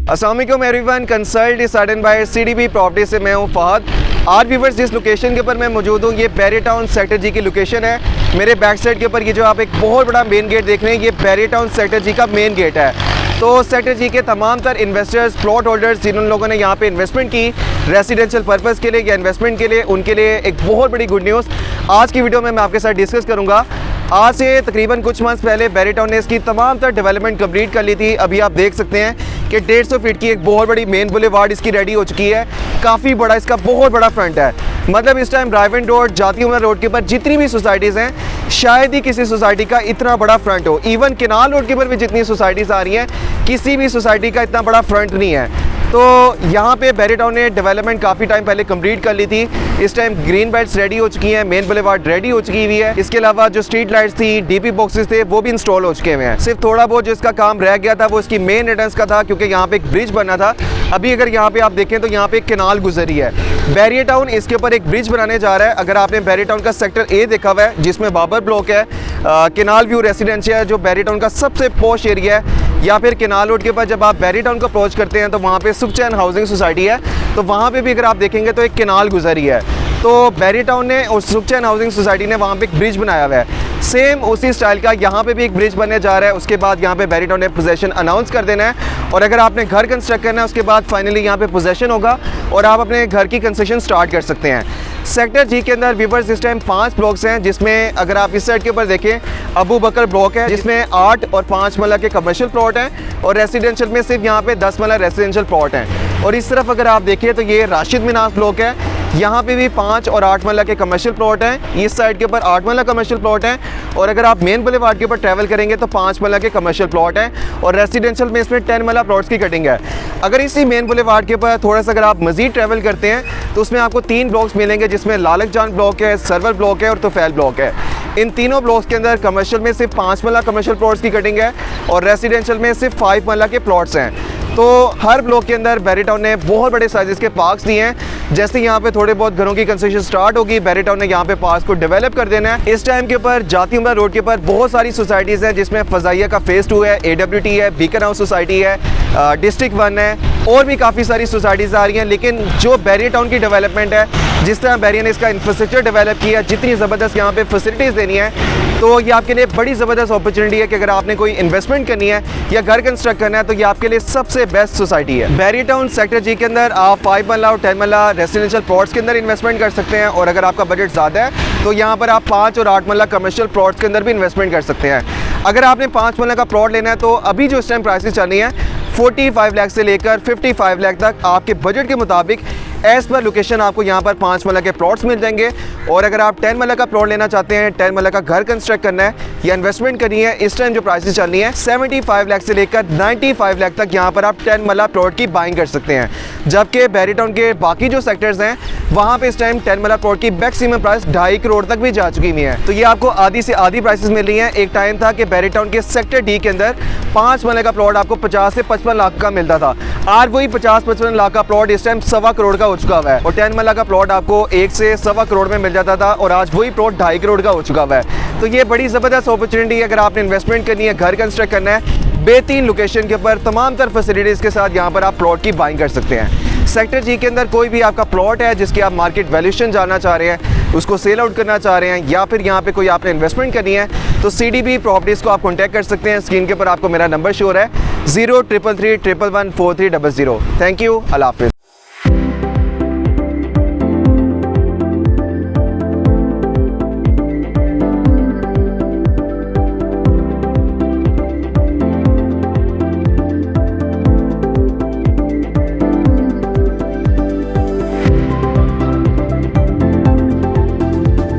अस्सलाम वालेकुम everyone, consult is certain by CDB property से मैं हूं फहद। आज व्यूअर्स जिस लोकेशन के ऊपर मैं मौजूद हूं ये बैरिया टाउन सेक्टर जी की लोकेशन है। मेरे बैक साइड के ऊपर ये जो आप एक बहुत बड़ा मेन गेट देख रहे हैं ये बैरिया टाउन सेक्टर जी का मेन गेट है। तो सेक्टर जी के तमाम तर इन्वेस्टर्स, प्लॉट होल्डर्स जिन लोगों ने यहाँ पे इन्वेस्टमेंट की रेजिडेंशियल पर्पज़ के लिए या इन्वेस्टमेंट के लिए, उनके लिए एक बहुत बड़ी गुड न्यूज़ आज की वीडियो में मैं आपके साथ डिस्कस करूँगा। आज से तकरीबन कुछ मंथ्स पहले बैरिया टाउन ने इसकी तमाम तर डेवलपमेंट कंप्लीट कर ली थी। अभी आप देख सकते हैं कि 150 फीट की एक बहुत बड़ी मेन बुलेवार्ड इसकी रेडी हो चुकी है। काफ़ी बड़ा इसका बहुत बड़ा फ्रंट है। मतलब इस टाइम ड्राइव एंड रोड, जाती उमरा रोड के ऊपर जितनी भी सोसाइटीज़ हैं शायद ही किसी सोसाइटी का इतना बड़ा फ्रंट हो। इवन केनाल रोड के ऊपर भी जितनी सोसाइटीज़ आ रही हैं किसी भी सोसाइटी का इतना बड़ा फ्रंट नहीं है। तो यहाँ पे बैरिया टाउन ने डेवलपमेंट काफ़ी टाइम पहले कंप्लीट कर ली थी। इस टाइम ग्रीन बेल्ट्स रेडी हो चुकी हैं, मेन बुलेवार्ड रेडी हो चुकी हुई है। इसके अलावा जो स्ट्रीट लाइट्स थी, डीपी बॉक्सेस थे, वो भी इंस्टॉल हो चुके हुए हैं। सिर्फ थोड़ा बहुत जो इसका काम रह गया था वो इसकी मेन एंट्रेंस का था, क्योंकि यहाँ पे एक ब्रिज बना था। अभी अगर यहाँ पे आप देखें तो यहाँ पे एक केनाल गुजरी है। बैरिया टाउन इसके ऊपर एक ब्रिज बनाने जा रहा है। अगर आपने बैरिया टाउन का सेक्टर ए देखा हुआ है जिसमें बाबर ब्लॉक है, केनाल व्यू रेसिडेंशियल जो बैरिया टाउन का सबसे पॉश एरिया है, या फिर केनाल रोड के ऊपर जब आप बैरिया टाउन को अप्रोच करते हैं तो वहाँ पे सुखचैन हाउसिंग सोसाइटी है। तो वहाँ पे भी अगर आप देखेंगे तो एक केनाल गुजरी है। तो बैरिया टाउन ने और सुखचैन हाउसिंग सोसाइटी ने वहाँ पे एक ब्रिज बनाया हुआ है। सेम उसी स्टाइल का यहाँ पे भी एक ब्रिज बनने जा रहा है। उसके बाद यहाँ पे बैरिया टाउन ने पोजेसन अनाउंस कर देना है, और अगर आपने घर कंस्ट्रक्ट करना है उसके बाद फाइनली यहाँ पे पोजेसन होगा और आप अपने घर की कंस्ट्रक्शन स्टार्ट कर सकते हैं। सेक्टर जी के अंदर व्यूअर्स इस टाइम 5 ब्लॉक्स हैं, जिसमें अगर आप इस साइड के ऊपर देखें अबू बकर ब्लॉक है जिसमें 8 और 5 मरला के कमर्शियल प्लॉट हैं, और रेसिडेंशियल में सिर्फ यहाँ पे 10 मरला रेसिडेंशियल प्लॉट हैं। और इस तरफ अगर आप देखें तो ये राशिद मिनास ब्लॉक है, यहाँ पे भी 5 और 8 मरला के कमर्शियल प्लॉट हैं। इस साइड के ऊपर 8 मरला कमर्शियल प्लॉट हैं, और अगर आप मेन बुलेवार्ड के ऊपर ट्रैवल करेंगे तो 5 मरला के कमर्शियल प्लॉट हैं, और रेसिडेंशियल में इसमें 10 मरला प्लॉट्स की कटिंग है। अगर इसी मेन बुलेवार्ड के ऊपर थोड़ा सा अगर आप मजीद ट्रैवल करते हैं तो उसमें आपको 3 ब्लॉक्स मिलेंगे, जिसमें लालक जान ब्लॉक है, सरवर ब्लॉक है और तुफैल ब्लॉक है। इन तीनों ब्लॉक्स के अंदर कमर्शियल में सिर्फ 5 मरला कमर्शियल प्लॉट्स की कटिंग है, और रेसिडेंशियल में सिर्फ 5 मरला के प्लॉट्स हैं। तो हर ब्लॉक के अंदर बैरिया टाउन ने बहुत बड़े साइज़ के पार्क्स दिए हैं। जैसे यहाँ पे थोड़े बहुत घरों की कंस्ट्रक्शन स्टार्ट होगी, बैरिया टाउन ने यहाँ पे पार्क्स को डेवलप कर देना है। इस टाइम के ऊपर जाती उमरा रोड के ऊपर बहुत सारी सोसाइटीज़ हैं, जिसमें फ़ज़ाइया का फेज़ 2 है, AWT है, बीकन हाउस सोसाइटी है, डिस्ट्रिक्ट 1 है, और भी काफ़ी सारी सोसाइटीज़ आ रही हैं। लेकिन जो बैरिया टाउन की डेवलपमेंट है, जिस तरह बैरिया ने इसका इंफ्रास्ट्रक्चर डेवलप किया, जितनी ज़बरदस्त यहाँ पे फैसिलिटीज़ देनी है, तो ये आपके लिए बड़ी ज़बरदस्त अपॉर्चुनिटी है कि अगर आपने कोई इन्वेस्टमेंट करनी है या घर कंस्ट्रक्ट करना है तो ये आपके लिए सबसे बेस्ट सोसाइटी है। बैरिया टाउन सेक्टर जी के अंदर आप 5 मरला और 10 मरला रेसिडेंशियल प्लॉट्स के अंदर इन्वेस्टमेंट कर सकते हैं, और अगर आपका बजट ज़्यादा है तो यहाँ पर आप 5 और 8 मरला कमर्शियल प्लॉट्स के अंदर भी इन्वेस्टमेंट कर सकते हैं। अगर आपने 5 मरला का प्लॉट लेना है तो अभी जो इस टाइम प्राइसेस चल रही हैं 45 लाख से लेकर 55 लाख तक आपके बजट के मुताबिक एज पर लोकेशन आपको यहाँ पर 5 मरला के प्लॉट्स मिल जाएंगे। और अगर आप 10 मरला का प्लॉट लेना चाहते हैं, 10 मरला का घर कंस्ट्रक्ट करना है या इन्वेस्टमेंट करनी है, इस टाइम जो प्राइसेस चल रही हैं 75 लाख से लेकर 95 लाख तक यहाँ पर आप 10 मरला प्लॉट की बाइंग कर सकते हैं। जबकि बैरिया टाउन के बाकी जो सेक्टर्स हैं वहाँ पे इस टाइम 10 मरला प्लॉट की मैक्सिमम प्राइस 2.5 करोड़ तक भी जा चुकी हुई है। तो ये आपको आधी से आधी प्राइसेस मिल रही हैं। एक टाइम था कि बैरिया टाउन के सेक्टर डी के अंदर 5 मरला का प्लॉट आपको 50 से 55 लाख का मिलता था। आज वही 50-55 लाख का प्लॉट इस टाइम 1.25 करोड़ का हो चुका हुआ है, और 10 मरला का प्लॉट आपको 1 से 1.25 करोड़ में मिल जाता था, और आज वही प्लॉट 2.5 करोड़ का हो चुका हुआ है। तो ये बड़ी ज़बरदस्त अपॉर्चुनिटी है अगर आपने इन्वेस्टमेंट करनी है, घर कंस्ट्रक्ट करना है, बेहतरीन लोकेशन के ऊपर तमाम तर फैसिलिटीज़ के साथ यहाँ पर आप प्लॉट की बाइंग कर सकते हैं। सेक्टर जी के अंदर कोई भी आपका प्लॉट है जिसकी आप मार्केट वैल्यूएशन जानना चाह रहे हैं, उसको सेल आउट करना चाह रहे हैं, या फिर यहाँ पे कोई आपने इन्वेस्टमेंट करनी है, तो सीडीबी प्रॉपर्टीज़ को आप कॉन्टैक्ट कर सकते हैं। स्क्रीन के ऊपर आपको मेरा नंबर शो है 0333 111 4300। थैंक यू, अल्लाह हाफ़िज़।